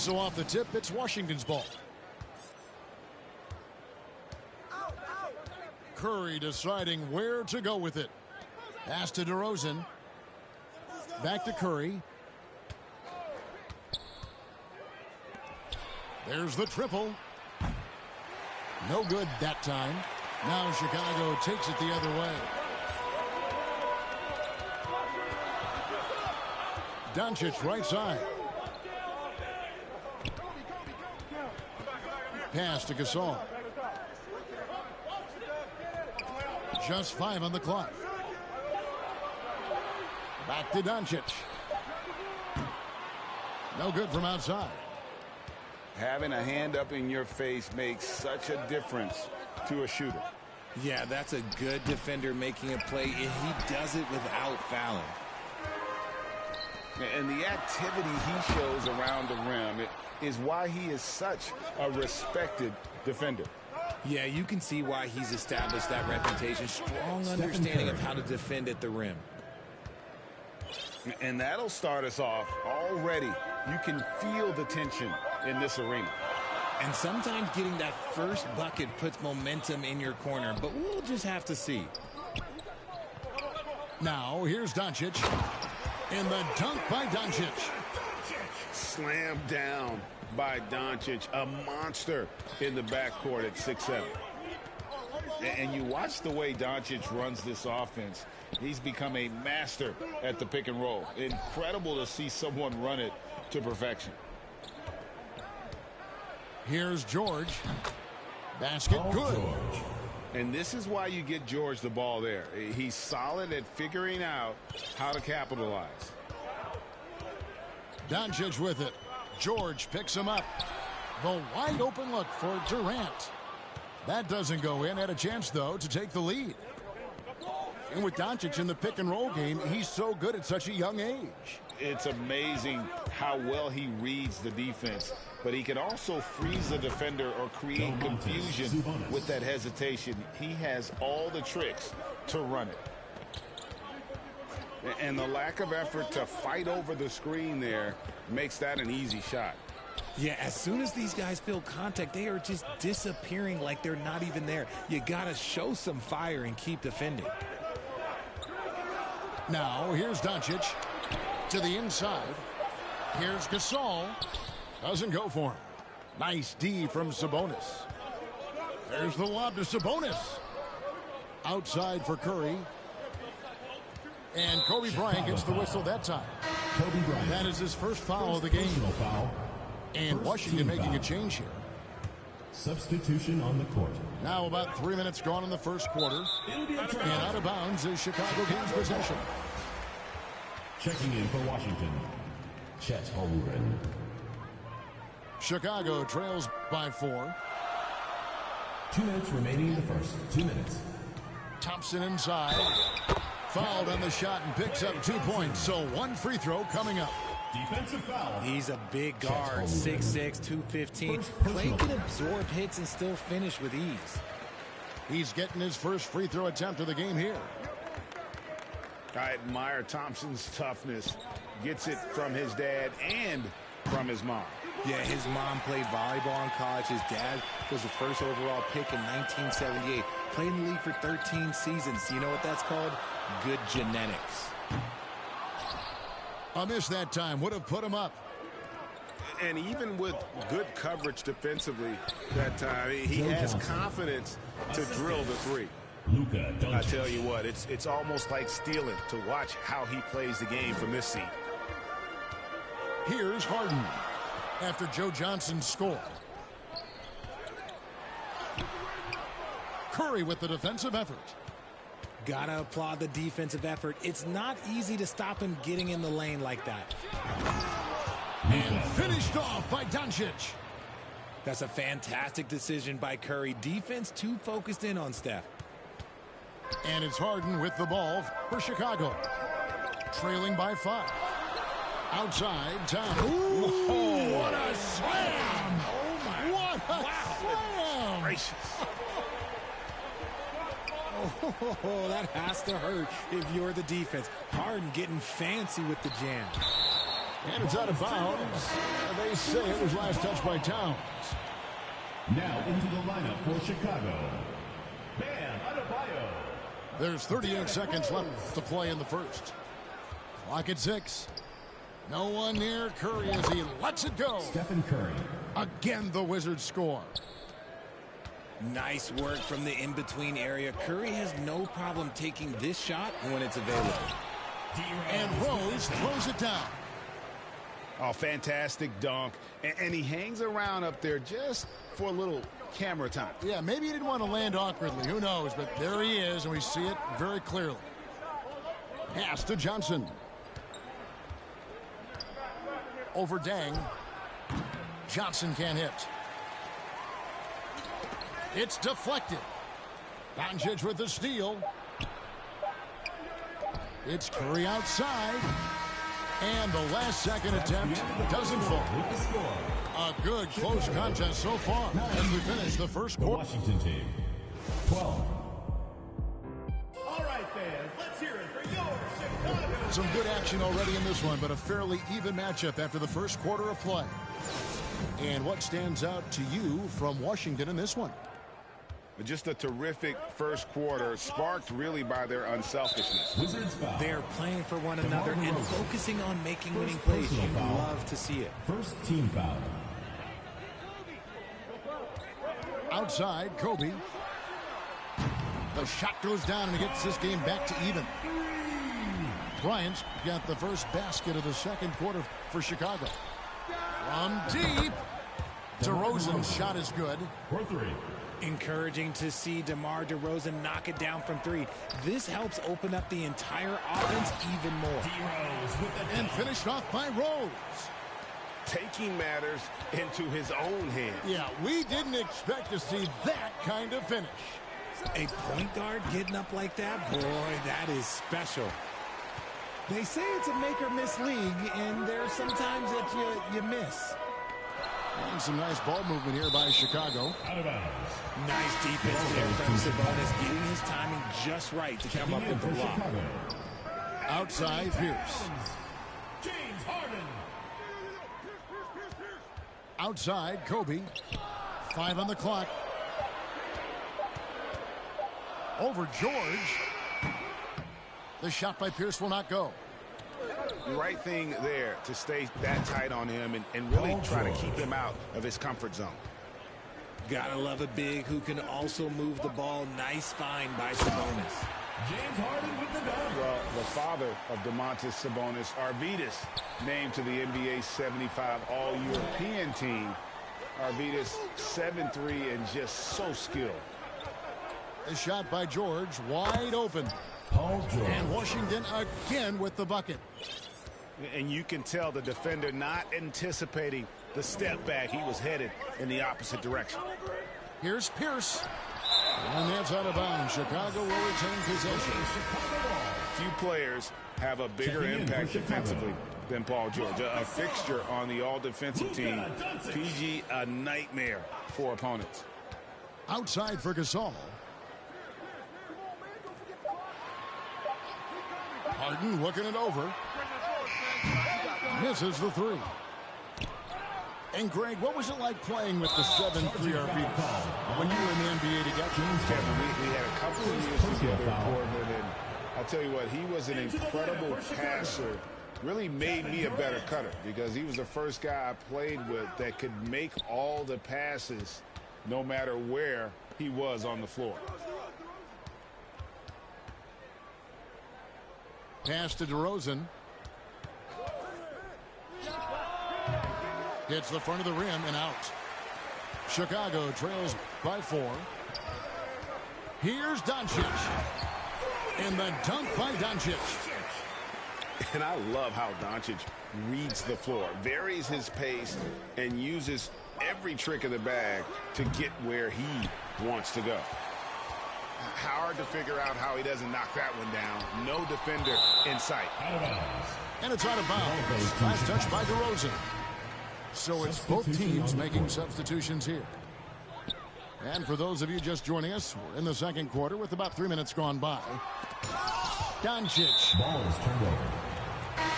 And so off the tip, it's Washington's ball. Curry deciding where to go with it. Pass to DeRozan. Back to Curry. There's the triple. No good that time. Now Chicago takes it the other way. Doncic right side. Pass to Gasol. Just 5 on the clock. Back to Doncic. No good from outside. Having a hand up in your face makes such a difference to a shooter. Yeah, that's a good defender making a play. He does it without fouling. And the activity he shows around the rim is why he is such a respected defender. Yeah, you can see why he's established that reputation. Strong understanding of how to defend at the rim. And that'll start us off already. You can feel the tension in this arena. And sometimes getting that first bucket puts momentum in your corner, but we'll just have to see. Now, here's Doncic. And the dunk by Doncic. Slammed down by Doncic, a monster in the backcourt at 6'7". And you watch the way Doncic runs this offense. He's become a master at the pick and roll. Incredible to see someone run it to perfection. Here's George. Basket good. And this is why you get George the ball there. He's solid at figuring out how to capitalize. Doncic with it. George picks him up. The wide open look for Durant. That doesn't go in. Had a chance, though, to take the lead. And with Doncic in the pick and roll game, he's so good at such a young age. It's amazing how well he reads the defense, but he can also freeze the defender or create confusion with that hesitation. He has all the tricks to run it. And the lack of effort to fight over the screen there makes that an easy shot. Yeah, as soon as these guys feel contact, they are just disappearing like they're not even there. You got to show some fire and keep defending. Now, here's Doncic to the inside. Here's Gasol. Doesn't go for him. Nice D from Sabonis. There's the lob to Sabonis. Outside for Curry. And Kobe Bryant gets the whistle that time. Kobe Bryant. That is his first foul of the game. Foul. And Washington making a change here. Substitution on the court. Now about 3 minutes gone in the first quarter. And out of bounds is Chicago gains possession. Checking in for Washington, Chet Holmgren. Chicago trails by 4. 2 minutes remaining in the first. 2 minutes. Thompson inside. Fouled on the shot and picks up 2 points. So one free throw coming up. Defensive foul. He's a big guard, 6'6", 215. Clay can absorb hits and still finish with ease. He's getting his first free throw attempt of the game here. I admire Thompson's toughness. Gets it from his dad and from his mom. Yeah, his mom played volleyball in college. His dad was the first overall pick in 1978. Played in the league for 13 seasons. You know what that's called? Good genetics. A miss that time would have put him up. And even with good coverage defensively that time, he has confidence to drill the three. Luka Doncic. I tell you what, it's almost like stealing to watch how he plays the game from this seat. Here's Harden after Joe Johnson scored. Curry with the defensive effort. Gotta applaud the defensive effort. It's not easy to stop him getting in the lane like that. And finished off by Doncic. That's a fantastic decision by Curry. Defense too focused in on Steph. And it's Harden with the ball for Chicago. Trailing by 5. Outside, time. Ooh, what a slam! Oh, my. What a slam! Gracious. Oh, that has to hurt if you're the defense. Harden getting fancy with the jam. And it's out of bounds. They say it was last touched by Towns. Now into the lineup for Chicago, Bam Adebayo. There's 38 seconds left to play in the first. Clock at 6. No one near Curry as he lets it go. Stephen Curry. Again, the Wizards score. Nice work from the in-between area. Curry has no problem taking this shot when it's available. And Rose throws it down. Oh, fantastic dunk. And he hangs around up there just for a little camera time. Yeah, maybe he didn't want to land awkwardly. Who knows? But there he is, and we see it very clearly. Pass to Johnson. Over Dang. Johnson can't hit. It's deflected. Doncic with the steal. It's Curry outside. And the last second attempt doesn't fall. A good close contest so far as we finish the first The quarter. Washington team, 12. All right, fans, let's hear it for your Chicago. Some good action already in this one, but a fairly even matchup after the first quarter of play. And what stands out to you from Washington in this one? Just a terrific first quarter, sparked really by their unselfishness. Wizards foul. They're playing for one another and Rose. focusing on making winning First plays. personal You foul. love to see it. First team foul. Outside, Kobe. The shot goes down and he gets this game back to even. Bryant got the first basket of the second quarter for Chicago. From deep. DeRozan's shot is good. For 3. Encouraging to see DeMar DeRozan knock it down from 3. This helps open up the entire offense even more. D-Rose with the And finished off by Rose. Taking matters into his own hands. Yeah, we didn't expect to see that kind of finish. A point guard getting up like that, boy, that is special. They say it's a make or miss league, and there's sometimes that you miss. And some nice ball movement here by Chicago. out of bounds. Nice defense there from Sabonis, getting his timing just right to come up Checking in with the for block. Chicago, Outside, Pierce. James Harden. Outside, Kobe. 5 on the clock. Over George. The shot by Pierce will not go. The right thing there to stay that tight on him and really try to keep him out of his comfort zone. Gotta love a big who can also move the ball. Nice find by Sabonis. James Harden with the dunk. Well, the father of Domantas Sabonis, Arvydas, named to the NBA 75 All-European team. Arvydas 7'3" and just so skilled. A shot by George, wide open. Paul George. And Washington again with the bucket. And you can tell the defender not anticipating the step back. He was headed in the opposite direction. Here's Pierce. And that's out of bounds. Chicago will retain possession. Few players have a bigger Checking in for impact Chicago. defensively than Paul George. A fixture on the all-defensive team. PG, a nightmare for opponents. Outside for Gasol. Harden looking it over. Misses the 3. And Greg, what was it like playing with the 7'3" Arvydas when you were in the NBA together? Kevin, we had a couple of years Personal together in foul. Portland, and I'll tell you what, he was an incredible passer. Really made me a better cutter because he was the first guy I played with that could make all the passes no matter where he was on the floor. Pass to DeRozan. Hits the front of the rim and out. Chicago trails by 4. Here's Doncic. And the dunk by Doncic. And I love how Doncic reads the floor, varies his pace, and uses every trick of the bag to get where he wants to go. Hard to figure out how he doesn't knock that one down. No defender in sight. Out of bounds. And it's out of bounds. Last touch by DeRozan. So it's both teams making substitutions here. And for those of you just joining us, we're in the second quarter with about 3 minutes gone by. Doncic. Ball is turned over.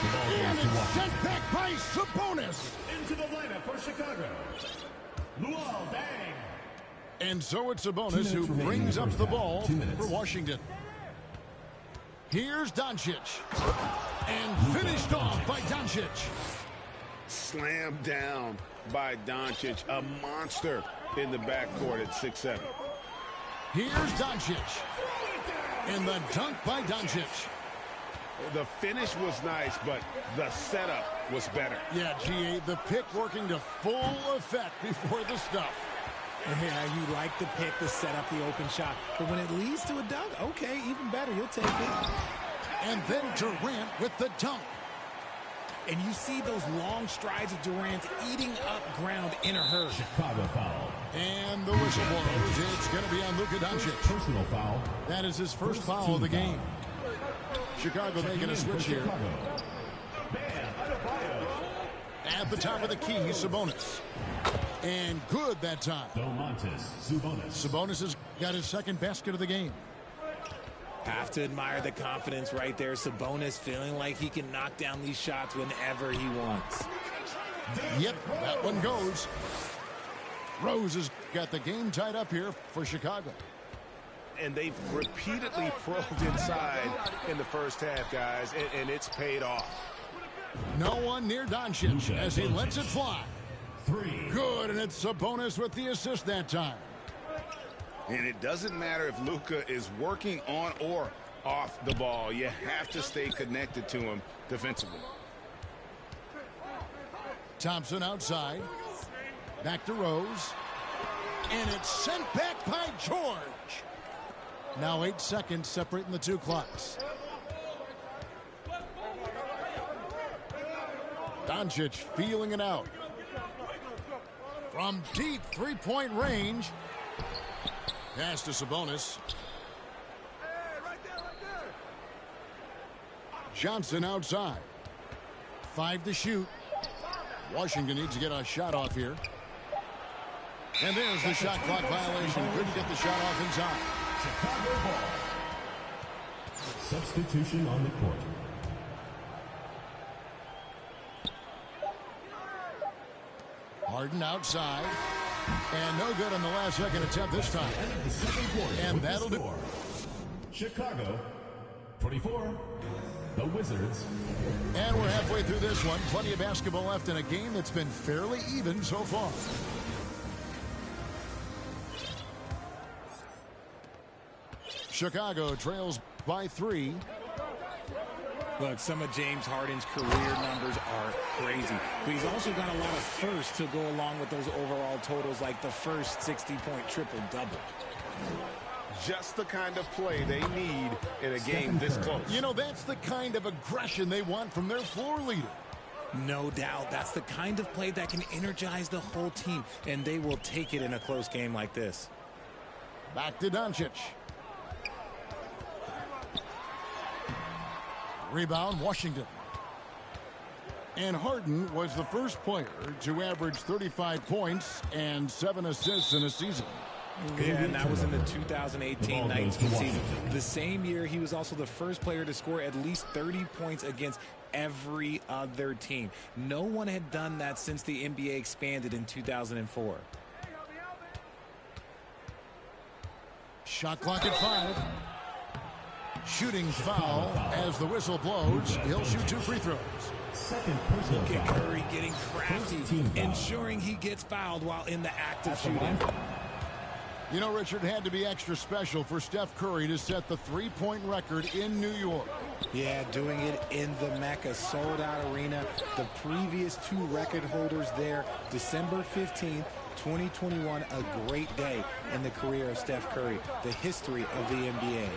The ball And goes to it's Washington. sent back by Sabonis. Into the lineup for Chicago, Luol Deng. And so it's 2 Sabonis minutes who remaining in brings the up first the half. ball 2 minutes. for Washington. Here's Doncic. And finished off by Doncic. Slammed down by Doncic, a monster in the backcourt at 6'7". Here's Doncic. And the dunk by Doncic. The finish was nice, but the setup was better. Yeah, GA, the pick working to full effect before the stuff. Yeah, you like the pick to set up the open shot. But when it leads to a dunk, okay, even better. You'll take it. And then Durant with the dunk. And you see those long strides of Durant eating up ground in a hurry. Chicago foul. And the whistle blows. It's going to be on Luka Doncic. Personal foul. That is his first foul of the game. Chicago making a switch here. At the top of the key, Sabonis. And good that time. Domantas Sabonis. Sabonis has got his second basket of the game. Have to admire the confidence right there. Sabonis feeling like he can knock down these shots whenever he wants. Yep, that one goes. Rose has got the game tied up here for Chicago. And they've repeatedly probed inside in the first half, guys, and it's paid off. No one near Doncic as he lets it fly. 3. Good, and it's Sabonis with the assist that time. And it doesn't matter if Luka is working on or off the ball. You have to stay connected to him defensively. Thompson outside. Back to Rose. And it's sent back by George. Now 8 seconds separating the two clocks. Doncic feeling it out. From deep three-point range. Pass to Sabonis. Johnson outside. 5 to shoot. Washington needs to get a shot off here. And there's the shot clock violation. Couldn't get the shot off inside. Chicago ball. Substitution on the court. Harden outside. And no good on the last second attempt this time. End of the second quarter. And with the that'll do. score. Chicago 24. The Wizards. And we're halfway through this one. Plenty of basketball left in a game that's been fairly even so far. Chicago trails by 3. Look, some of James Harden's career numbers are crazy. But he's also got a lot of firsts to go along with those overall totals, like the first 60-point triple-double. Just the kind of play they need in a game this close. You know, that's the kind of aggression they want from their floor leader. No doubt. That's the kind of play that can energize the whole team, and they will take it in a close game like this. Back to Doncic. Rebound, Washington. And Harden was the first player to average 35 points and 7 assists in a season. Yeah, and that was in the 2018-19 season. The same year, he was also the first player to score at least 30 points against every other team. No one had done that since the NBA expanded in 2004. Shot clock at 5. Shooting foul as the whistle blows. He'll shoot 2 free throws. Second personal Look at foul. Curry getting crafty, First team foul. ensuring he gets fouled while in the act of shooting. You know, Richard, it had to be extra special for Steph Curry to set the three-point record in New York. Yeah, doing it in the Mecca sold-out arena. The previous 2 record holders there, December 15th, 2021, a great day in the career of Steph Curry, the history of the NBA.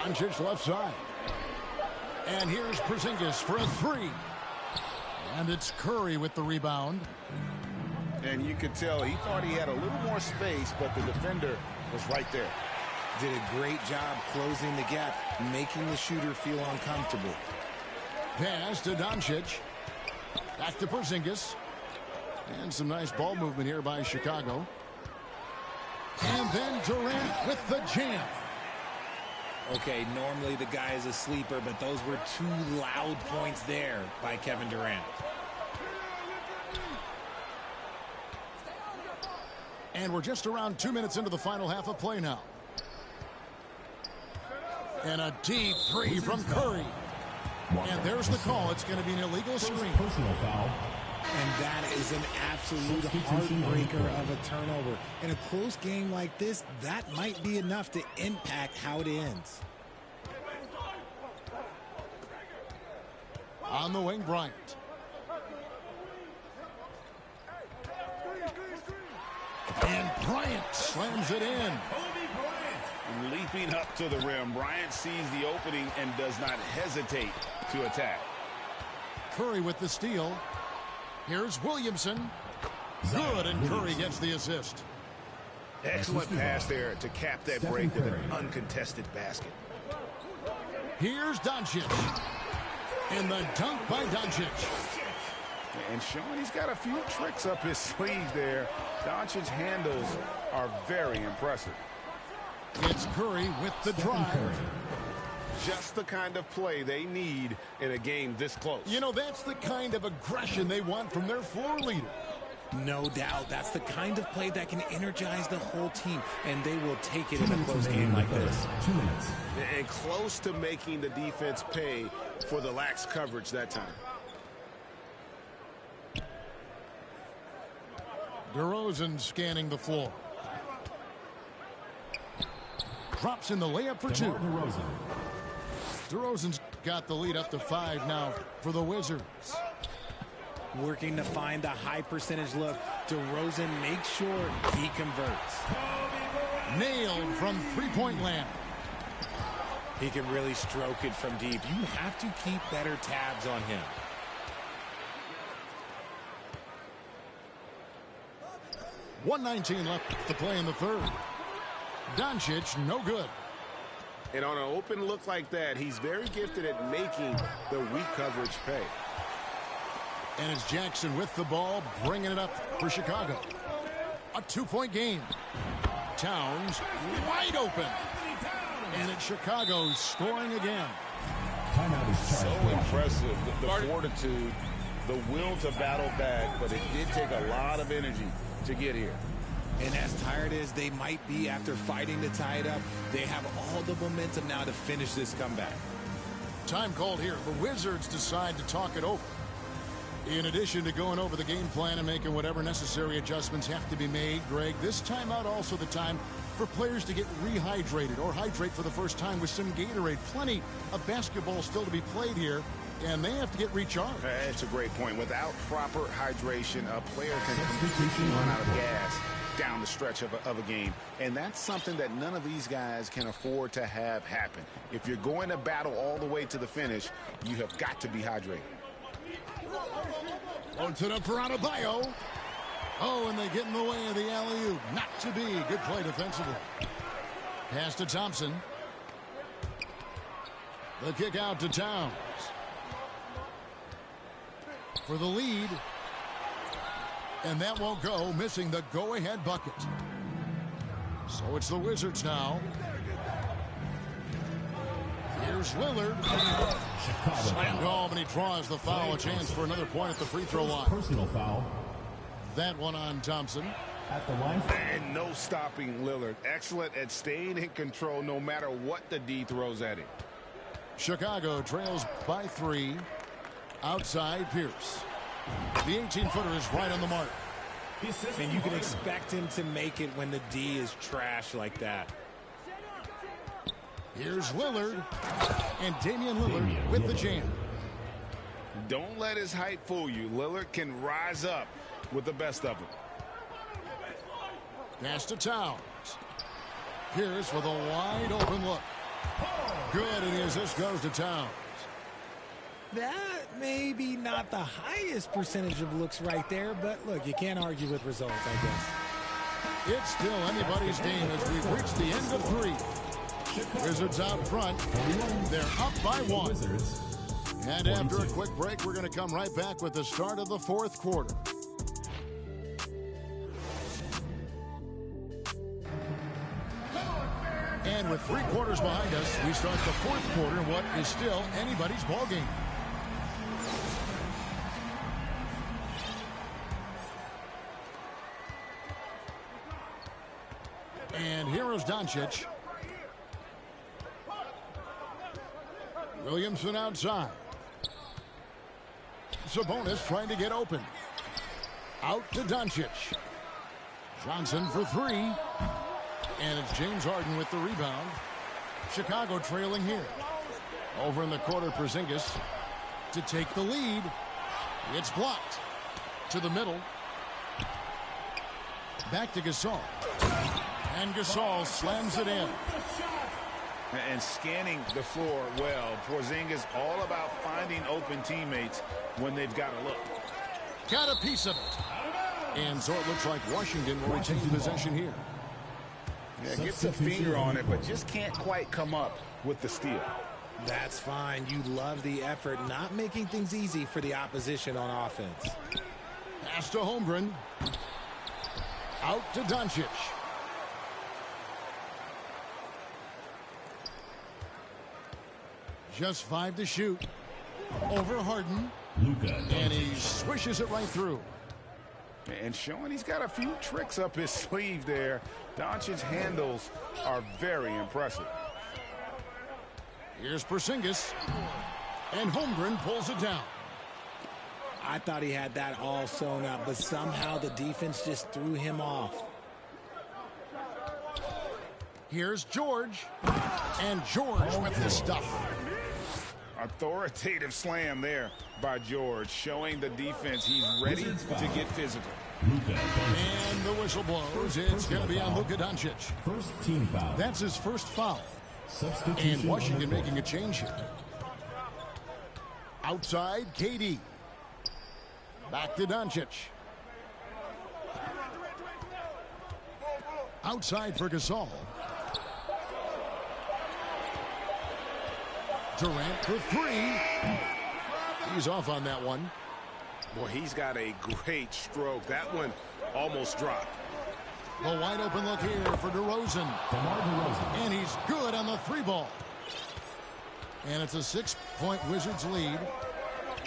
Doncic left side. And here's Porzingis for a 3. And it's Curry with the rebound. And you could tell he thought he had a little more space, but the defender was right there. Did a great job closing the gap, making the shooter feel uncomfortable. Pass to Doncic. Back to Porzingis. And some nice ball movement here by Chicago. And then Durant with the jam. Okay, normally the guy is a sleeper, but those were two loud points there by Kevin Durant. And we're just around 2 minutes into the final half of play now. And a deep three from Curry. And there's the call. It's going to be an illegal screen. Personal foul. And that is an absolute heartbreaker of a turnover. In a close game like this, that might be enough to impact how it ends. On the wing, Bryant. And Bryant slams it in. Leaping up to the rim, Bryant sees the opening and does not hesitate to attack. Curry with the steal. Here's Williamson. Good, and Curry gets the assist. Excellent pass there to cap that break with an uncontested basket. Here's Doncic. And the dunk by Doncic. And showing he's got a few tricks up his sleeve there. Doncic's handles are very impressive. It's Curry with the drive. Just the kind of play they need in a game this close. You know, that's the kind of aggression they want from their floor leader. No doubt. That's the kind of play that can energize the whole team, and they will take it in a close game like this. 2 minutes. And close to making the defense pay for the lax coverage that time. DeRozan scanning the floor. Drops in the layup for two. DeRozan's got the lead up to 5 now for the Wizards. Working to find the high percentage look. DeRozan makes sure he converts. Nailed from three-point land. He can really stroke it from deep. You have to keep better tabs on him. .119 left to play in the third. Doncic, no good. And on an open look like that, he's very gifted at making the weak coverage pay. And it's Jackson with the ball, bringing it up for Chicago. A 2-point game. Towns wide open. And it's Chicago scoring again. So impressive. The fortitude, the will to battle back, but it did take a lot of energy to get here. And as tired as they might be after fighting to tie it up, they have all the momentum now to finish this comeback. Time called here. The Wizards decide to talk it over. In addition to going over the game plan and making whatever necessary adjustments have to be made, Greg, this timeout also the time for players to get rehydrated or hydrate for the first time with some Gatorade. Plenty of basketball still to be played here, and they have to get recharged. That's a great point. Without proper hydration, a player can completely run out of gas down the stretch of a game. And that's something that none of these guys can afford to have happen. If you're going to battle all the way to the finish, you have got to be hydrated. On to the for Adebayo. Oh, and they get in the way of the alley-oop. Not to be. Good play defensively. Pass to Thompson. The kick out to Towns. For the lead. And that won't go, missing the go-ahead bucket. So it's the Wizards now. Here's Lillard. Slammed home, and he draws the foul. A chance for another point at the free throw line. Personal foul. That one on Thompson. At the line. And no stopping Lillard. Excellent at staying in control no matter what the D throws at him. Chicago trails by 3. Outside Pierce. The 18-footer is right on the mark. And you can expect him to make it when the D is trash like that. Here's Lillard. And Damian Lillard with the jam. Don't let his height fool you. Lillard can rise up with the best of them. Pass to Towns. Pierce with a wide open look. Good, and the assist goes to Towns. That may be not the highest percentage of looks right there, but look, you can't argue with results, I guess. It's still anybody's game as we've reached the end of 3. Wizards out front. They're up by 1. And after a quick break, we're going to come right back with the start of the 4th quarter. And with 3 quarters behind us, we start the 4th quarter in what is still anybody's ballgame. And here is Doncic. Williamson outside. Sabonis trying to get open. Out to Doncic. Johnson for 3. And it's James Harden with the rebound. Chicago trailing here. Over in the corner, Porzingis to take the lead. It's blocked. To the middle. Back to Gasol. And Gasol slams it in. And scanning the floor well. Porzingis all about finding open teammates when they've got a look. Got a piece of it. And so it looks like Washington will retain possession here. Yeah, gets a finger on it, but just can't quite come up with the steal. That's fine. You love the effort, not making things easy for the opposition on offense. Pass to Holmgren. Out to Doncic. Just 5 to shoot. Over Harden. And he swishes it right through. And showing he's got a few tricks up his sleeve there. Doncic's handles are very impressive. Here's Porzingis. And Holmgren pulls it down. I thought he had that all sewn up, but somehow the defense just threw him off. Here's George. And George with the stuff. Authoritative slam there by George, showing the defense he's ready to get physical. And the whistle blows. It's going to be on Luka Doncic. First team foul. That's his first foul. Substitution. And Washington making a change here. Outside, KD. Back to Doncic. Outside for Gasol. Durant for 3. He's off on that one. Boy, he's got a great stroke. That one almost dropped. The wide open look here for DeRozan. And he's good on the 3 ball. And it's a 6-point Wizards lead.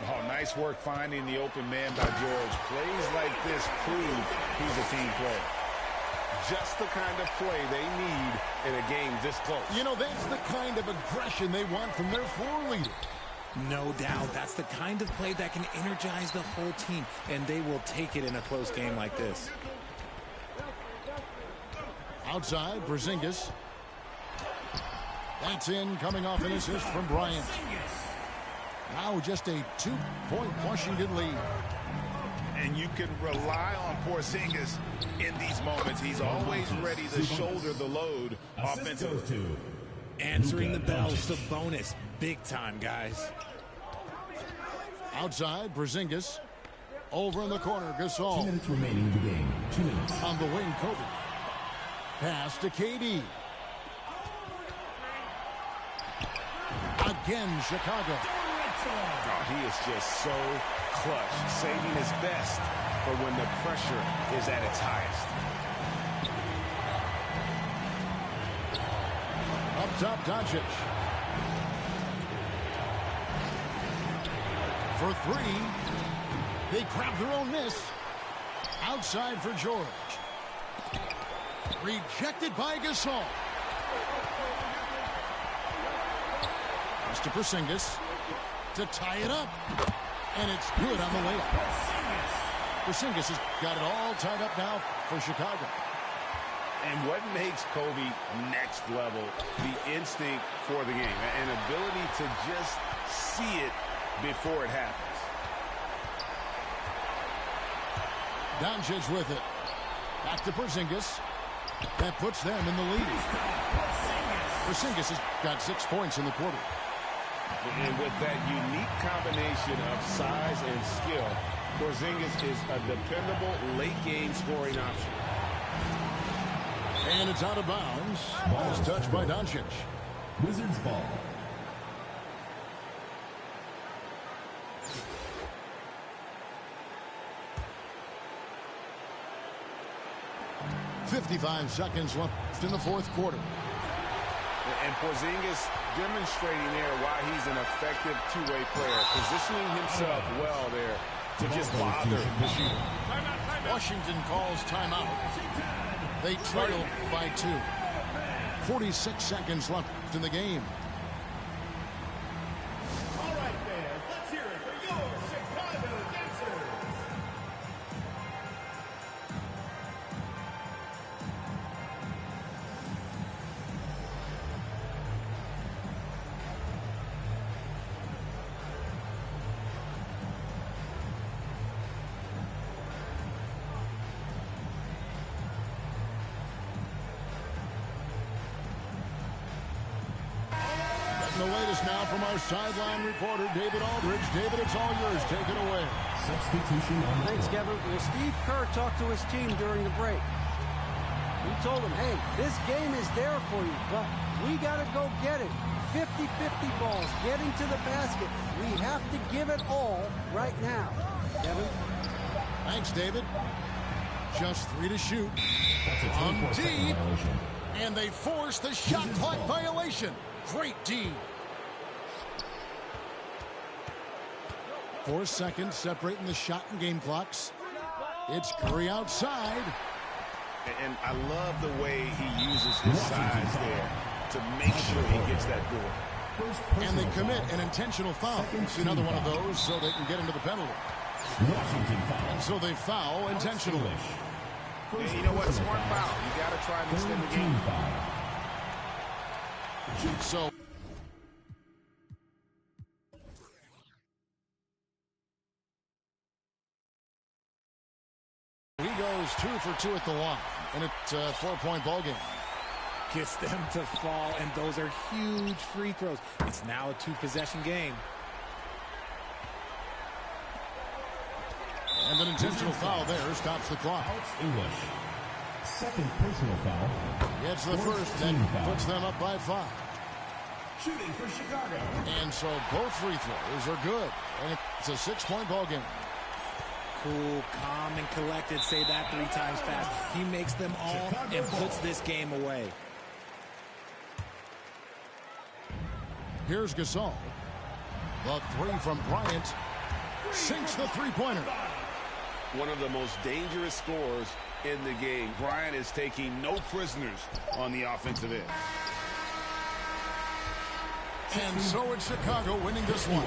Oh, nice work finding the open man by George. Plays like this prove he's a team player. Just the kind of play they need in a game this close. You know, that's the kind of aggression they want from their floor leader. No doubt. That's the kind of play that can energize the whole team, and they will take it in a close game like this. Outside, Porzingis. That's in, coming off an assist from Bryant. Now just a 2-point Washington lead. And you can rely on Porzingis in these moments. He's always ready to shoulder the load offensively. Answering the bell, Sabonis. Big time, guys. Outside, Porzingis. Over in the corner, Gasol. 2 minutes remaining in the game. 2 minutes. On the wing, Kobe. Pass to KD. Again, Chicago. Oh, he is just so clutch, saving his best for when the pressure is at its highest. Up top, Doncic. For 3. They grab their own miss. Outside for George. Rejected by Gasol. Pass to Porzingis to tie it up. And it's good on the layup. Porzingis has got it all tied up now for Chicago. And what makes Kobe next level, the instinct for the game, an ability to just see it before it happens. Doncic with it. Back to Porzingis. That puts them in the lead. Porzingis has got 6 points in the quarter. And with that unique combination of size and skill, Porzingis is a dependable late-game scoring option. And it's out of bounds. Ball is touched by Doncic. Wizards ball. .55 seconds left in the 4th quarter. And Porzingis demonstrating there why he's an effective two-way player, positioning himself well there to just bother the shooter. Washington calls timeout. They trail by 2. 46 seconds left in the game. All right, fans, let's hear it for your Chicago Dancers. The latest now from our sideline reporter, David Aldridge. David, it's all yours. Take it away. Substitution on the Thanks, floor. Kevin. Well, Steve Kerr talked to his team during the break. He told them, hey, this game is there for you, but we got to go get it. 50-50 balls, getting to the basket. We have to give it all right now. Kevin? Thanks, David. Just 3 to shoot. That's a On 24-second deep. violation. And they force the shot clock violation. Great D. 4 seconds separating the shot and game clocks. It's Curry outside. And I love the way he uses his size there to make sure he gets that door. And they commit an intentional foul. It's another one of those so they can get into the penalty. Washington foul. And so they foul intentionally. And you know what? Smart foul. You got to try and extend the game. So he goes 2 for 2 at the line, and it's a 4-point ball game. Gets them to fall, and those are huge free throws. It's now a 2-possession game. And an intentional foul there stops the clock. English. Second personal foul. It's the first that puts them up by 5. Shooting for Chicago. And so both free throws are good, and it's a 6-point ball game. Cool, calm, and collected. Say that 3 times fast. He makes them all and puts this game away. Here's Gasol. The 3 from Bryant sinks the three-pointer. One of the most dangerous scorers in the game. Bryant is taking no prisoners on the offensive end. And so it's Chicago winning this one.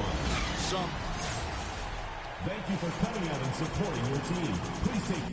Thank you for coming out and supporting your team. Please take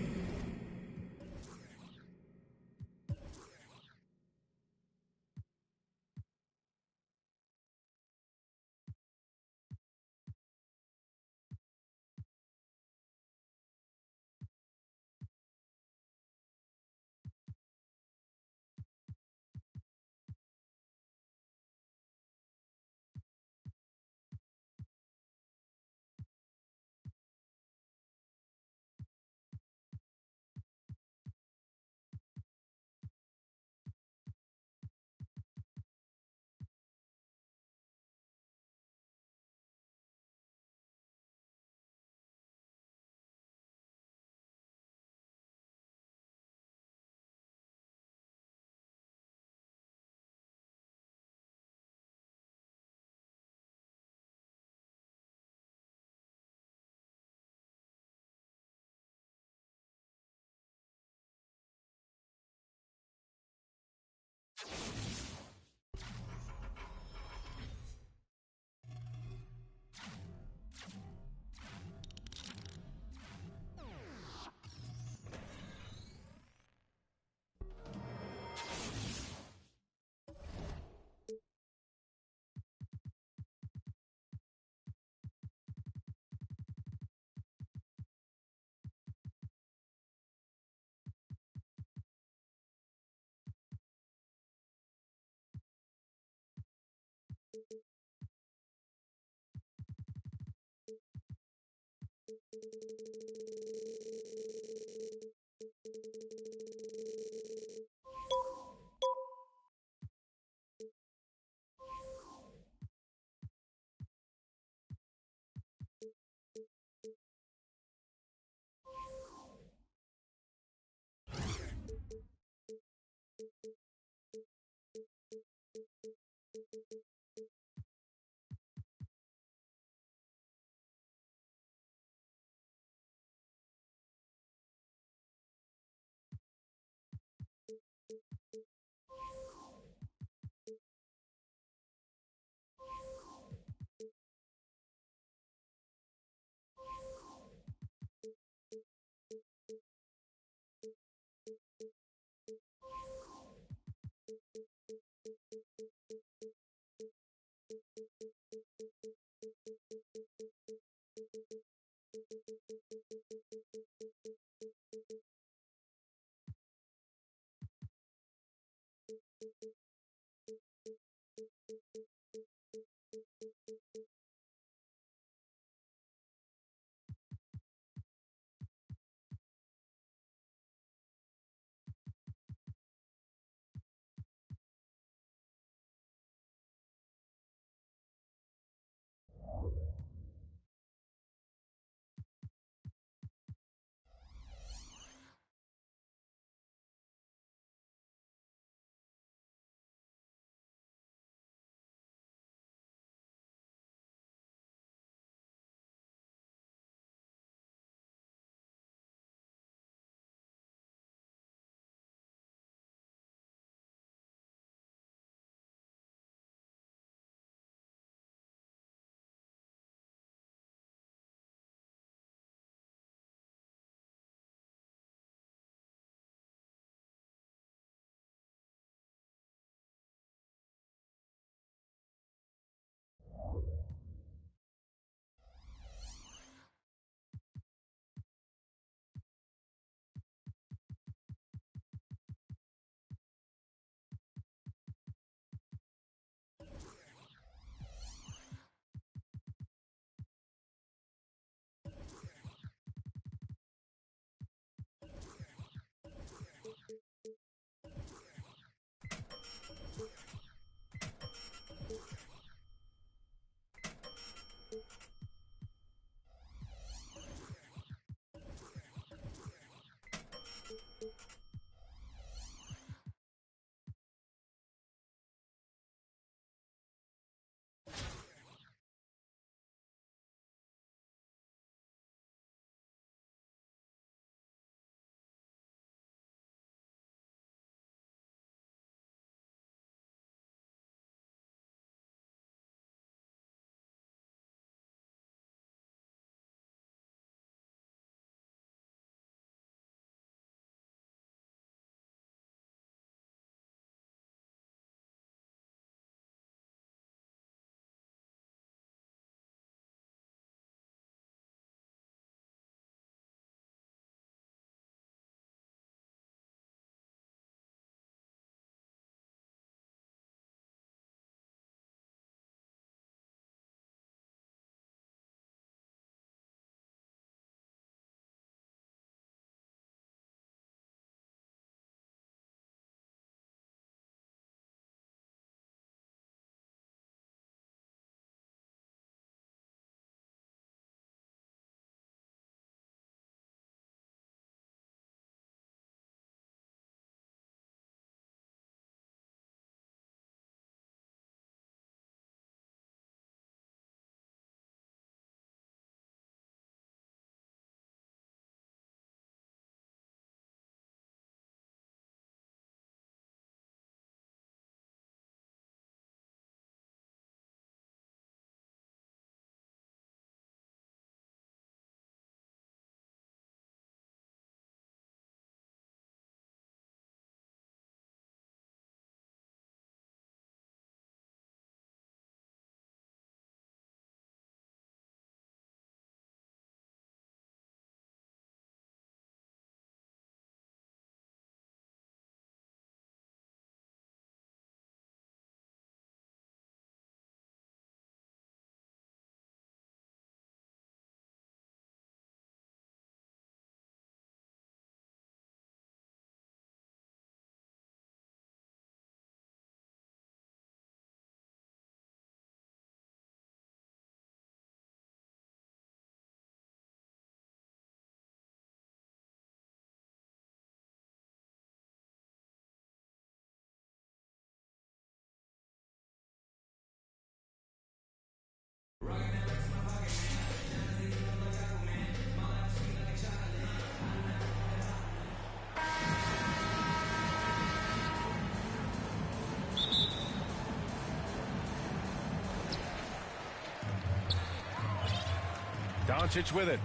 Doncic with it.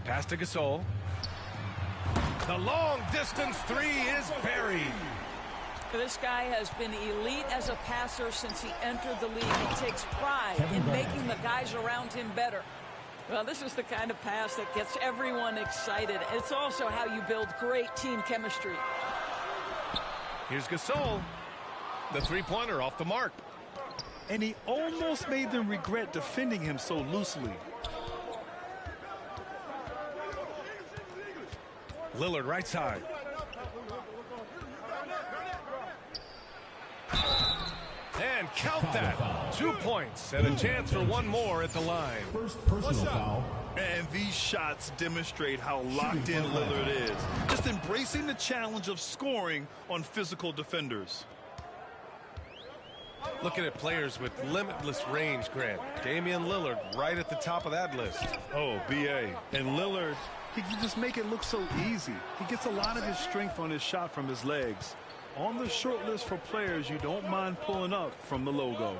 Pass to Gasol. The long distance three is buried. This guy has been elite as a passer since he entered the league. He takes pride in making the guys around him better. Well, this is the kind of pass that gets everyone excited. It's also how you build great team chemistry. Here's Gasol. The three-pointer off the mark. And he almost made them regret defending him so loosely. Lillard right side. And count that. 2 points and a chance for one more at the line. First personal foul. And these shots demonstrate how locked in Lillard is. Just embracing the challenge of scoring on physical defenders. Looking at players with limitless range, Grant. Damian Lillard right at the top of that list. Oh, B.A. And Lillard, he can just make it look so easy. He gets a lot of his strength on his shot from his legs. On the short list for players you don't mind pulling up from the logo.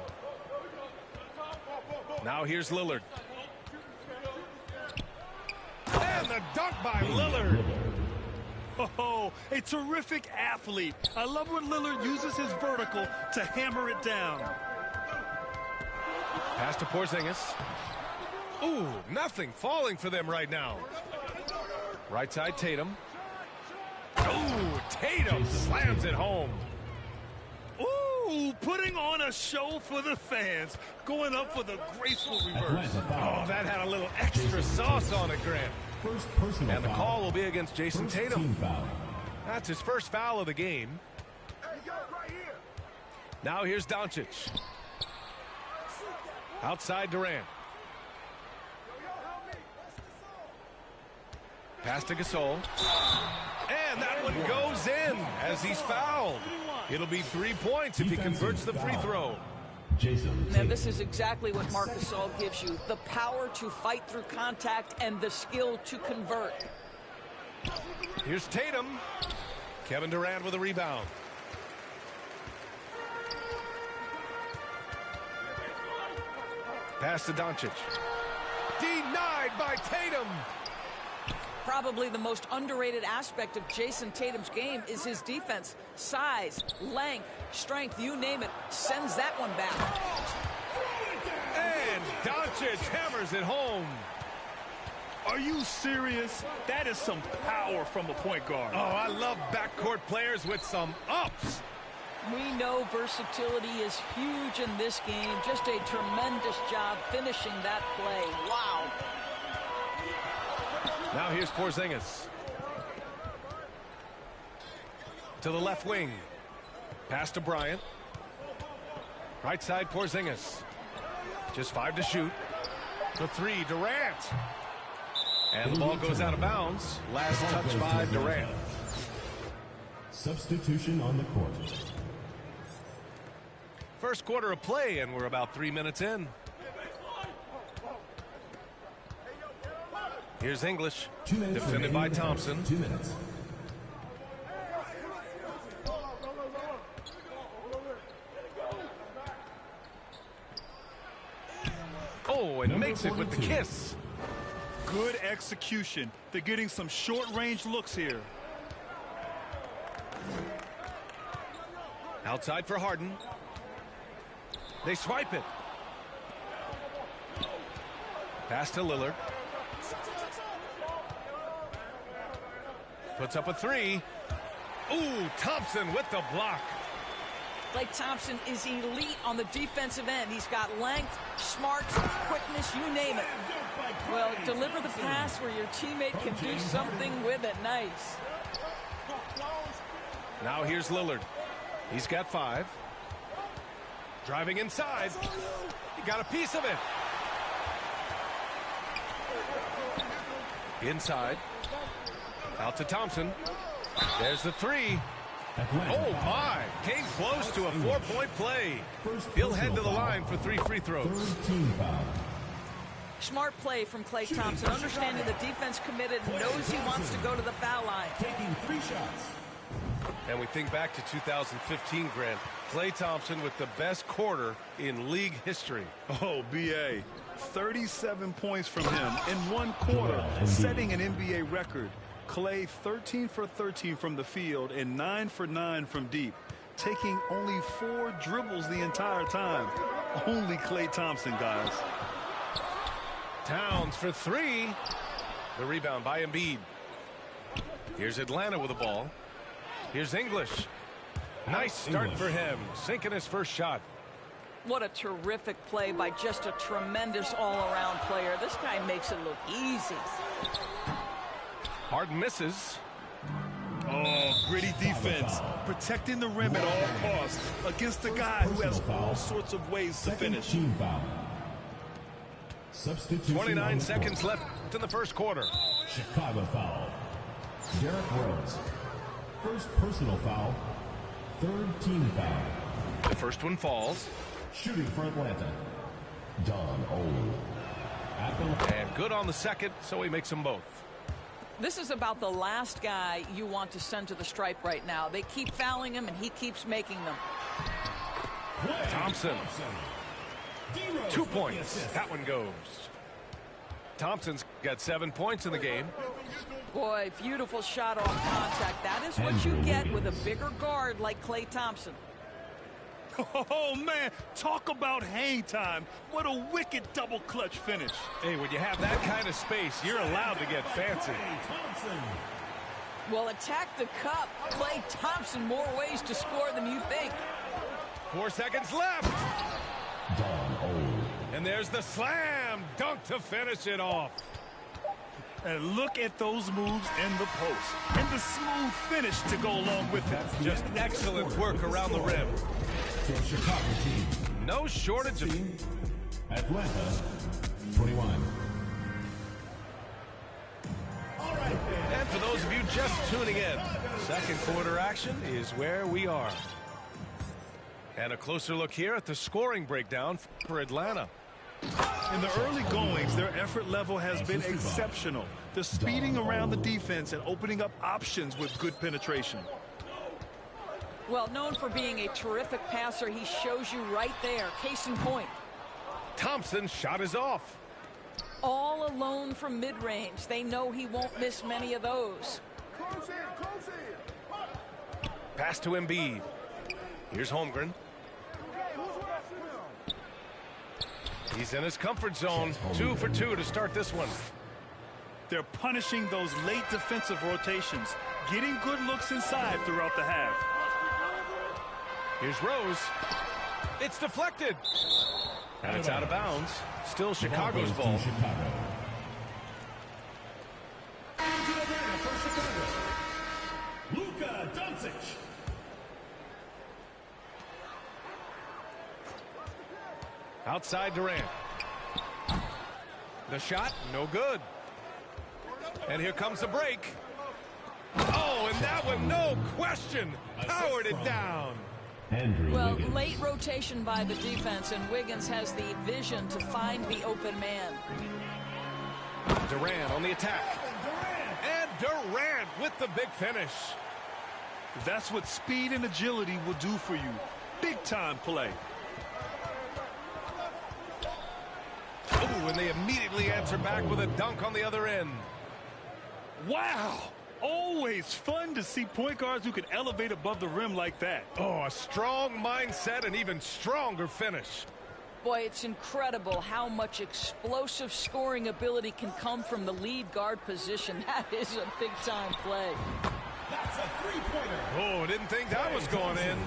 Now here's Lillard. And the dunk by Lillard. Oh, a terrific athlete. I love when Lillard uses his vertical to hammer it down. Pass to Porzingis. Ooh, nothing falling for them right now. Right side Tatum. Ooh, Tatum slams it home. Ooh, putting on a show for the fans. Going up with a graceful reverse. Oh, that had a little extra sauce on it, Grant. First personal And the foul. call will be against Jason First Tatum. team foul. That's his first foul of the game. Now here's Doncic. Outside Durant. Pass to Gasol. And that one goes in as he's fouled. It'll be 3 points if he converts the free throw. Jason Now, Tatum. this is exactly what Marc Gasol gives you. The power to fight through contact and the skill to convert. Here's Tatum. Kevin Durant with a rebound. Pass to Doncic. Denied by Tatum. Probably the most underrated aspect of Jason Tatum's game is his defense. Size, length, strength, you name it, sends that one back. And Doncic hammers it home. Are you serious? That is some power from a point guard. Oh, I love backcourt players with some ups. We know versatility is huge in this game. Just a tremendous job finishing that play. Wow. Now here's Porzingis. To the left wing. Pass to Bryant. Right side Porzingis. Just 5 to shoot. For 3, Durant. And the ball goes out of bounds. Last touch by Durant. Substitution on the court. First quarter of play, and we're about 3 minutes in. Here's English. 2 minutes Defended by remaining. Thompson. 2 minutes. Oh, and Number makes it with the 42. kiss. Good execution. They're getting some short-range looks here. Outside for Harden. They swipe it. Pass to Lillard. Puts up a 3. Ooh, Thompson with the block. Klay Thompson is elite on the defensive end. He's got length, smarts, quickness, you name it. Well, deliver the pass where your teammate can do something with it. Nice. Now here's Lillard. He's got 5. Driving inside. He got a piece of it. Inside. Out to Thompson. There's the 3. Oh, my. Came close to a 4-point play. He'll head to the line for 3 free throws. Third team foul. Smart play from Klay Thompson, understanding the defense committed, knows he wants to go to the foul line. Taking 3 shots. And we think back to 2015, Grant. Klay Thompson with the best quarter in league history. Oh, B.A. 37 points from him in one quarter, setting an NBA record. Klay 13 for 13 from the field and 9 for 9 from deep, taking only 4 dribbles the entire time. Only Klay Thompson, guys. Towns for 3. The rebound by Embiid. Here's Atlanta with the ball. Here's English. Nice start for him, sinking his first shot. What a terrific play by just a tremendous all-around player. This guy makes it look easy. Harden misses. Oh, gritty defense, protecting the rim at all costs against a guy who has all sorts of ways to finish. 29 seconds left in the first quarter. Chicago foul. Derrick Rose. First personal foul. Third team foul. The first one falls. Shooting for Atlanta. Don O. And good on the second, so he makes them both. This is about the last guy you want to send to the stripe right now. They keep fouling him, and he keeps making them. Thompson. 2 points. That one goes. Thompson's got 7 points in the game. Boy, beautiful shot off contact. That is what you get with a bigger guard like Klay Thompson. Oh, man, talk about hang time. What a wicked double clutch finish. Hey, when you have that kind of space, you're allowed to get fancy. Well, attack the cup. Klay Thompson, more ways to score than you think. 4 seconds left. And there's the slam dunk to finish it off. And look at those moves in the post. And the smooth finish to go along with it. Just excellent work around the rim. Chicago team. No shortage of... Atlanta, 21. All right, and for those of you just tuning in, second quarter action is where we are. And a closer look here at the scoring breakdown for Atlanta. In the early goings, their effort level has been exceptional. They're speeding around the defense and opening up options with good penetration. Well, known for being a terrific passer, he shows you right there. Case in point. Thompson's shot is off. All alone from mid-range. They know he won't miss many of those. Pass to Embiid. Here's Holmgren. He's in his comfort zone. 2 for 2 to start this one. They're punishing those late defensive rotations, getting good looks inside throughout the half. Here's Rose. It's deflected. And it's out of bounds. Still Chicago's ball. Luka Doncic. Outside Durant. The shot, no good. And here comes the break. Oh, and that one, no question, powered it down. Well, late rotation by the defense, and Wiggins has the vision to find the open man. Durant on the attack. And Durant with the big finish. That's what speed and agility will do for you. Big time play. Oh, and they immediately answer back with a dunk on the other end. Wow. Always fun to see point guards who can elevate above the rim like that. Oh, a strong mindset and even stronger finish. Boy, it's incredible how much explosive scoring ability can come from the lead guard position. That is a big-time play. That's a three-pointer. Oh, didn't think that was going in.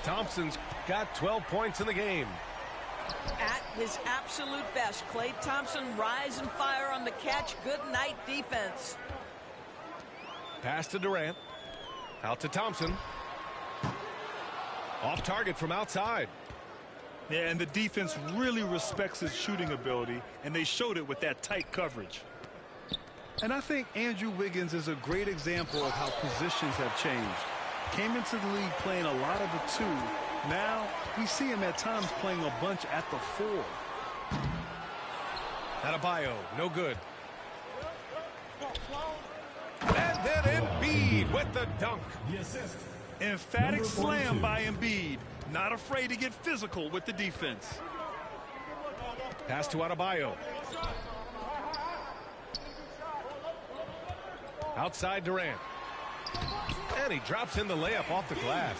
Thompson's got 12 points in the game. At his absolute best, Klay Thompson rise and fire on the catch. Good night defense. Pass to Durant. Out to Thompson. Off target from outside. Yeah, and the defense really respects his shooting ability, and they showed it with that tight coverage. And I think Andrew Wiggins is a great example of how positions have changed. Came into the league playing a lot of the 2. Now we see him at times playing a bunch at the 4. Adebayo, no good. And And then Embiid with the dunk. The assist. Emphatic Number slam 42. by Embiid. Not afraid to get physical with the defense. Pass to Adebayo. Outside Durant. And he drops in the layup off the glass.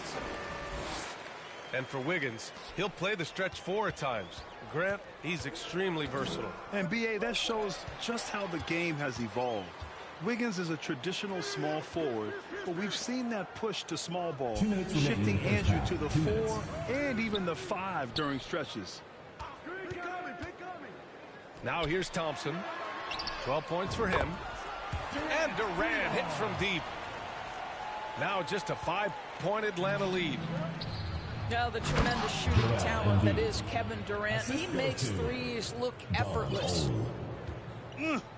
And for Wiggins, he'll play the stretch 4 at times. Grant, he's extremely versatile. And B.A., that shows just how the game has evolved. Wiggins is a traditional small forward, but we've seen that push to small ball, 2 minutes remaining shifting in the first Andrew half. to the 2 4 minutes. and even the 5 during stretches. Now here's Thompson. 12 points for him. And Durant hits from deep. Now just a 5-point Atlanta lead. Now the tremendous shooting talent that is Kevin Durant. He makes threes look effortless.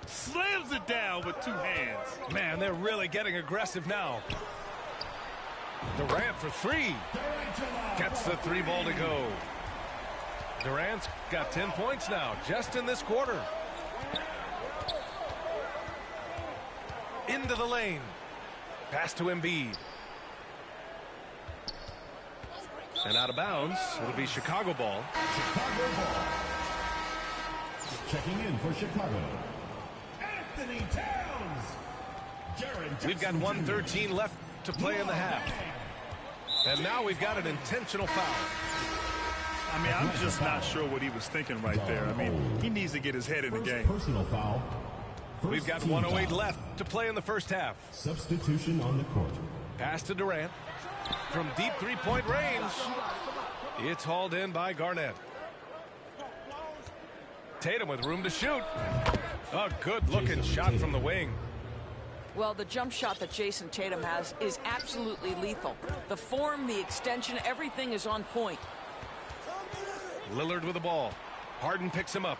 Slams it down with 2 hands. Man, they're really getting aggressive now. Durant for 3. Gets the 3 ball to go. Durant's got 10 points now, just in this quarter. Into the lane. Pass to Embiid. And out of bounds, it'll be Chicago ball. Chicago ball. Checking in for Chicago, Anthony Towns. Jaren We've got Jackson 1:13 left to play in the half. And now we've got an intentional foul. I mean, I'm just not sure what he was thinking right there. I mean, he needs to get his head in the First game. personal foul. First We've got team 1:08 foul. left to play in the first half. Substitution on the court. Pass to Durant. From deep 3-point range. It's hauled in by Garnett. Tatum with room to shoot. A good-looking shot from the wing. Well, the jump shot that Jason Tatum has is absolutely lethal. The form, the extension, everything is on point. Lillard with the ball. Harden picks him up.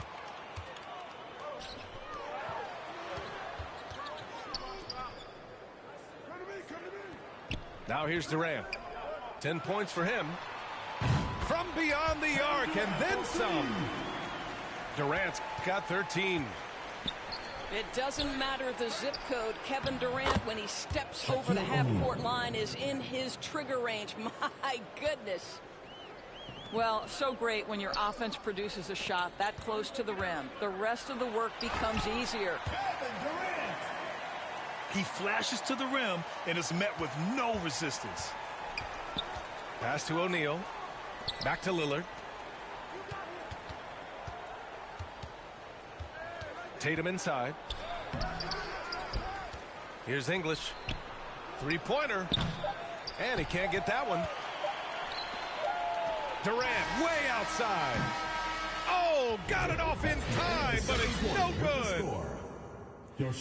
Now here's Durant. 10 points for him. From beyond the arc and then some. Durant's got 13. It doesn't matter the zip code. Kevin Durant, when he steps over the half-court line, is in his trigger range. My goodness. Well, so great when your offense produces a shot that close to the rim. The rest of the work becomes easier. He flashes to the rim and is met with no resistance. Pass to O'Neal. Back to Lillard. Tatum inside. Here's English. 3-pointer. And he can't get that one. Durant way outside. Oh, got it off in time, but it's no good.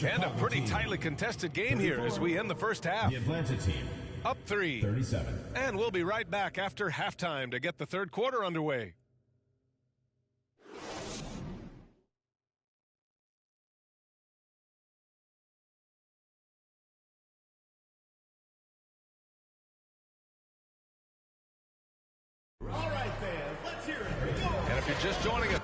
And a pretty tightly contested game here as we end the first half. The Atlanta team. Up 3. 37. And we'll be right back after halftime to get the third quarter underway. All right, fans, let's hear it. Here we go. And if you're just joining us,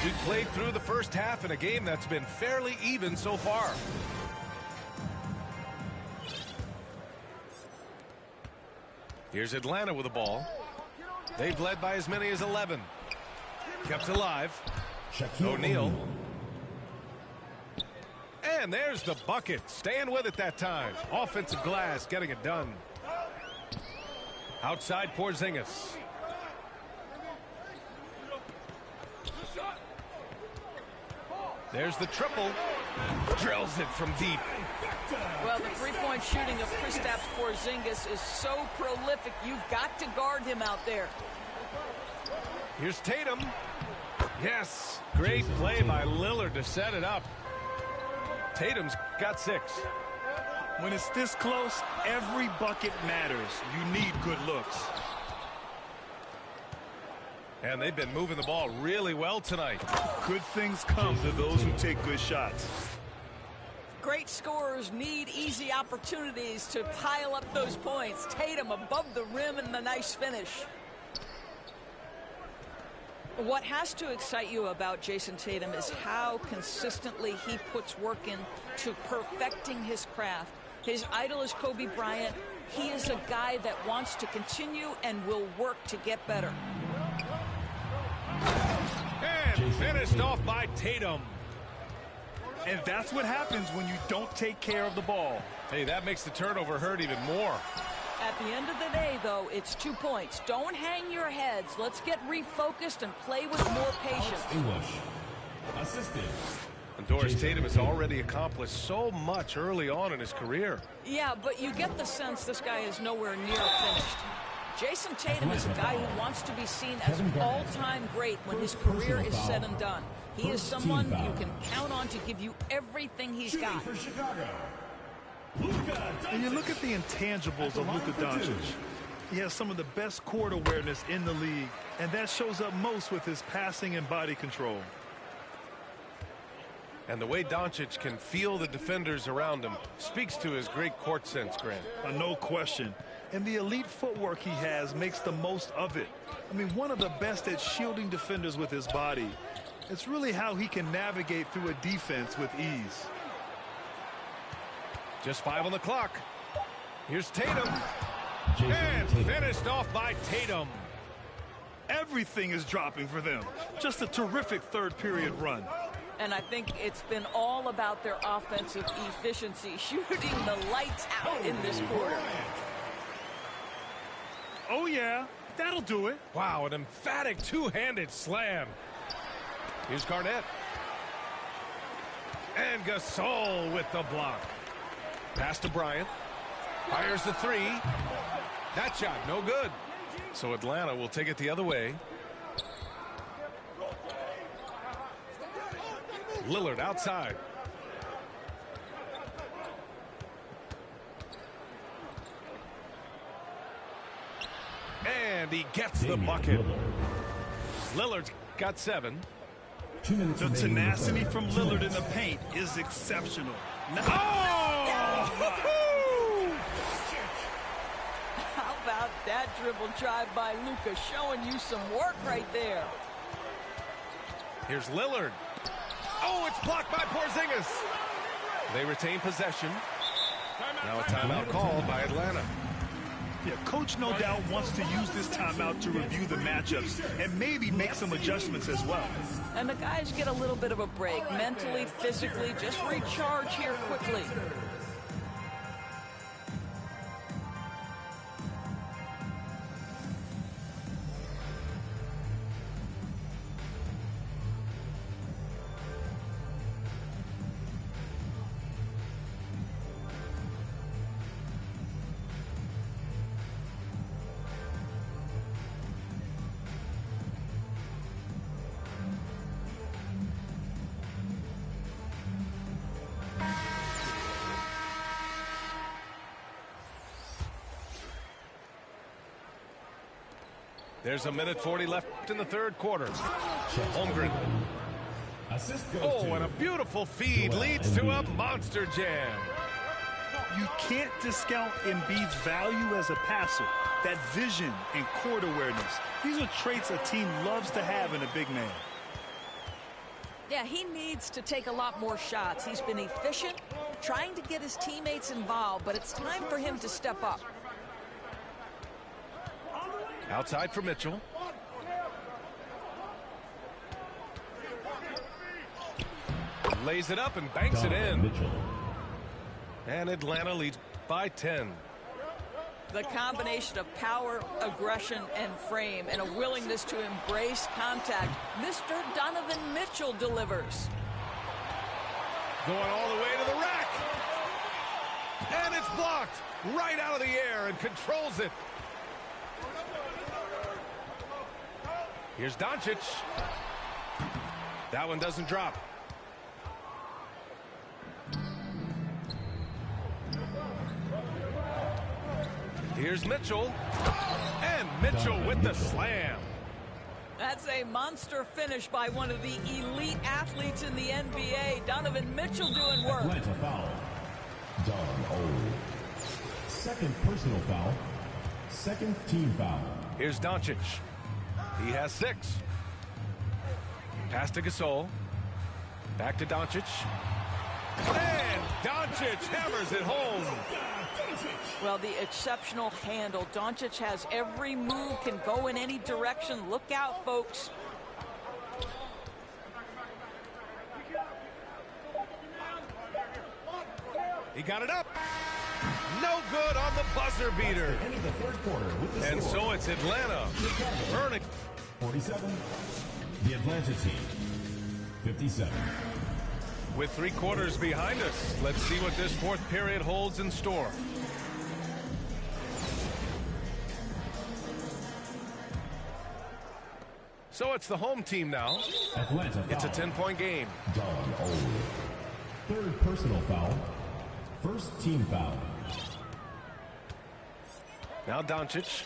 We've played through the first half in a game that's been fairly even so far. Here's Atlanta with the ball. They've led by as many as 11. Kept alive. O'Neal. And there's the bucket. Staying with it that time. Offensive glass getting it done. Outside Porzingis. There's the triple. Drills it from deep. Well, the three-point shooting of Kristaps Porzingis is so prolific. You've got to guard him out there. Here's Tatum. Yes. Great play by Lillard to set it up. Tatum's got 6. When it's this close, every bucket matters. You need good looks. And they've been moving the ball really well tonight. Good things come to those who take good shots. Great scorers need easy opportunities to pile up those points. Tatum above the rim and the nice finish. What has to excite you about Jason Tatum is how consistently he puts work in to perfecting his craft. His idol is Kobe Bryant. He is a guy that wants to continue and will work to get better. And finished off by Tatum. And that's what happens when you don't take care of the ball. Hey, that makes the turnover hurt even more. At the end of the day, though, it's 2 points. Don't hang your heads. Let's get refocused and play with more patience. English. Assistant. And Doris Tatum has already accomplished so much early on in his career. Yeah, but you get the sense this guy is nowhere near finished. Jason Tatum is a guy who wants to be seen as an all-time great when his career is said and done. He is someone you can count on to give you everything he's got. For Chicago. And you look at the intangibles of Luka Doncic. He has some of the best court awareness in the league, and that shows up most with his passing and body control. And the way Doncic can feel the defenders around him speaks to his great court sense, Grant. No question. And the elite footwork he has makes the most of it. I mean, one of the best at shielding defenders with his body. It's really how he can navigate through a defense with ease. Just 5 on the clock. Here's Tatum. And finished off by Tatum. Everything is dropping for them. Just a terrific third period run. And I think it's been all about their offensive efficiency, shooting the lights out in this quarter. Oh, yeah, that'll do it. Wow, an emphatic two-handed slam. Here's Garnett. And Gasol with the block. Pass to Bryant. Fires the 3. That shot, no good. So Atlanta will take it the other way. Lillard outside. And he gets the bucket. Lillard's got 7. The tenacity from Lillard in the paint is exceptional. How about that dribble drive by Luka, showing you some work right there. Here's Lillard. Oh, it's blocked by Porzingis. They retain possession. Now a timeout called by Atlanta. Yeah, coach no doubt wants to use this timeout to review the matchups and maybe make some adjustments as well. And the guys get a little bit of a break, mentally, physically, just recharge here quickly. There's a minute 40 left in the third quarter. Holmgren. Oh, and a beautiful feed leads to a monster jam. You can't discount Embiid's value as a passer. That vision and court awareness. These are traits a team loves to have in a big man. Yeah, he needs to take a lot more shots. He's been efficient, trying to get his teammates involved, but it's time for him to step up. Outside for Mitchell. Lays it up and banks it in. Mitchell. And Atlanta leads by 10. The combination of power, aggression, and frame, and a willingness to embrace contact. Mr. Donovan Mitchell delivers. Going all the way to the rack. And it's blocked right out of the air and controls it. Here's Doncic. That one doesn't drop. Here's Mitchell. And Mitchell with the slam. That's a monster finish by one of the elite athletes in the NBA. Donovan Mitchell doing work. Atlanta foul. Don O. Second personal foul. Second team foul. Here's Doncic. He has 6. Pass to Gasol. Back to Doncic. And Doncic hammers it home. Well, the exceptional handle. Doncic has every move, can go in any direction. Look out, folks. He got it up. No good on the buzzer beater. End of the third quarter with the And score. so it's Atlanta earning 47. The Atlanta team. 57. with 3 quarters behind us. Let's see what this fourth period holds in store. So it's the home team now. Atlanta It's a foul. 10-point game. Don O. Third personal foul. First team foul. Now Doncic.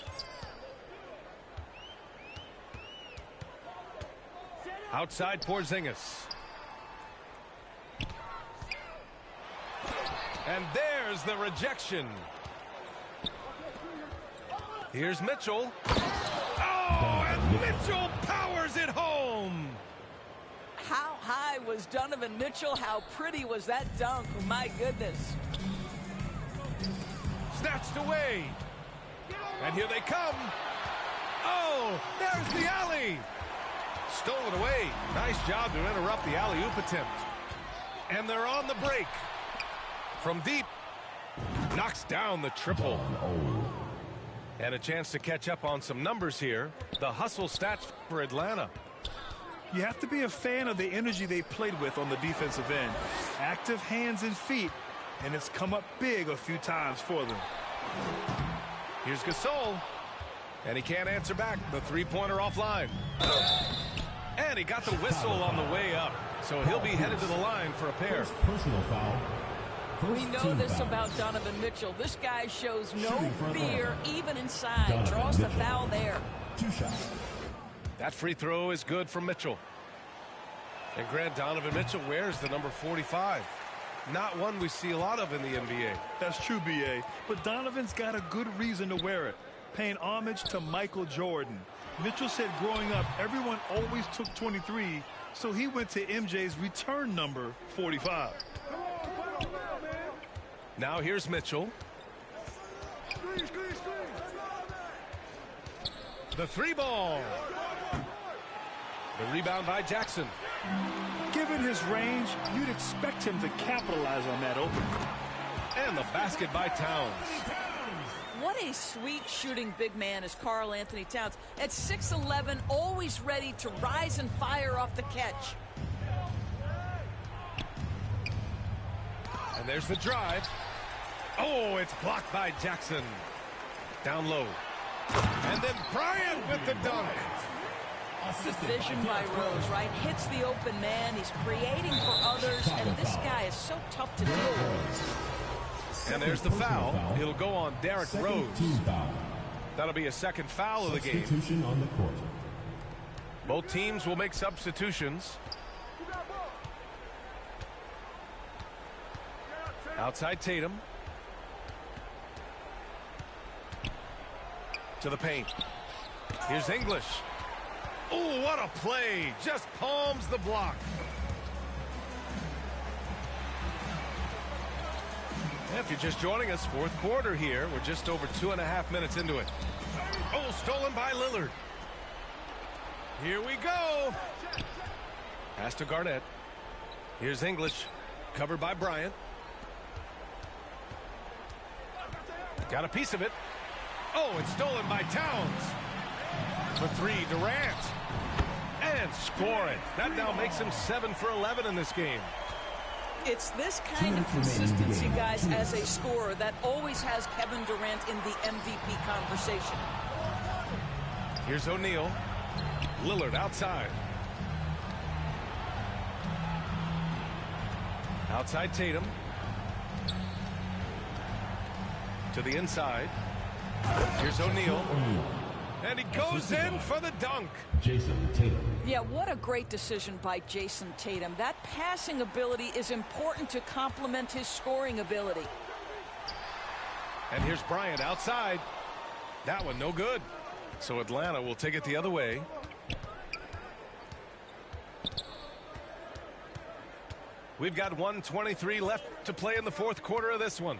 Outside Porzingis. And there's the rejection. Here's Mitchell. Oh, and Mitchell powers it home. How high was Donovan Mitchell? How pretty was that dunk? My goodness. Snatched away. And here they come. Oh, there's the alley. Stolen away. Nice job to interrupt the alley-oop attempt. And they're on the break. From deep. Knocks down the triple. And a chance to catch up on some numbers here. The hustle stats for Atlanta. You have to be a fan of the energy they played with on the defensive end. Active hands and feet, and it's come up big a few times for them. Here's Gasol. And he can't answer back. The three-pointer offline. And he got the whistle on the way up. So he'll be headed to the line for a pair. First personal foul. First We know team this foul. about Donovan Mitchell. This guy shows no Shooting front fear, line. even inside. Donovan Draws the Mitchell. foul there. 2 shots. That free throw is good from Mitchell. And Grant, Donovan Mitchell wears the number 45. Not one we see a lot of in the NBA. That's true, B.A., but Donovan's got a good reason to wear it, paying homage to Michael Jordan. Mitchell said growing up, everyone always took 23, so he went to MJ's return number, 45. Now here's Mitchell. The 3-ball. The rebound by Jackson. Given his range, you'd expect him to capitalize on that opening. And the basket by Towns. What a sweet shooting big man is Karl Anthony Towns. At 6'11", always ready to rise and fire off the catch. And there's the drive. Oh, it's blocked by Jackson. Down low. And then Bryant with the dunk. The vision by Rose, right? Hits the open man. He's creating for others, and this guy is so tough to deal with. And there's the foul. It'll go on Derrick Second Rose. team foul. That'll be a second foul of the game. Substitution on the court. Both teams will make substitutions. Outside Tatum. To the paint. Here's English. Oh, what a play. Just palms the block. If you're just joining us, fourth quarter here. We're just over 2.5 minutes into it. Oh, stolen by Lillard. Here we go. Pass to Garnett. Here's English. Covered by Bryant. Got a piece of it. Oh, it's stolen by Towns. For three, Durant. And score it. That now makes him 7 for 11 in this game. It's this kind of consistency, guys, as a scorer that always has Kevin Durant in the MVP conversation. Here's O'Neal. Lillard outside. Outside Tatum. To the inside. Here's O'Neal. And he goes in for the dunk. Jason Tatum. Yeah, what a great decision by Jason Tatum. That passing ability is important to complement his scoring ability. And here's Bryant outside. That one no good. So Atlanta will take it the other way. We've got 1:23 left to play in the fourth quarter of this one.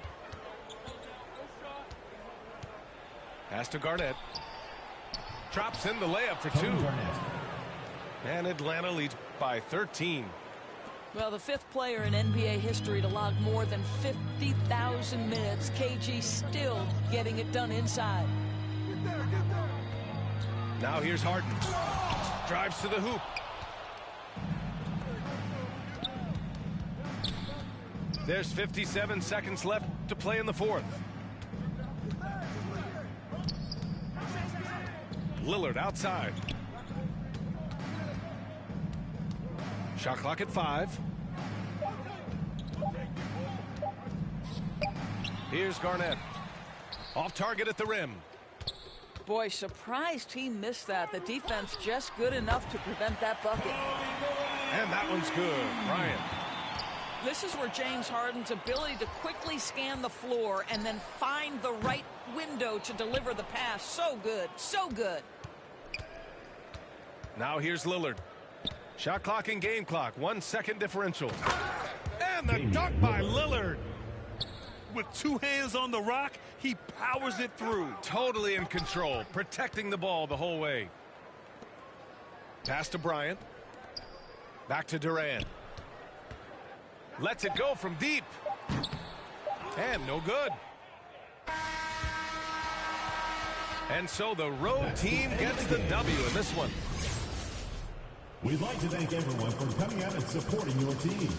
Pass to Garnett. Drops in the layup for two. And Atlanta leads by 13. Well, the fifth player in NBA history to log more than 50,000 minutes. KG still getting it done inside. Now here's Harden. Drives to the hoop. There's 57 seconds left to play in the fourth. Lillard outside. Shot clock at 5. Here's Garnett. Off target at the rim. Boy, surprised he missed that. The defense just good enough to prevent that bucket. And that one's good. Bryant. This is where James Harden's ability to quickly scan the floor and then find the right window to deliver the pass. So good. So good. Now here's Lillard. Shot clock and game clock. 1 second differential. And the dunk by Lillard. With two hands on the rock, he powers it through. Totally in control. Protecting the ball the whole way. Pass to Bryant. Back to Durant. Lets it go from deep. And no good. And so the road team gets the W in this one. We'd like to thank everyone for coming out and supporting your team.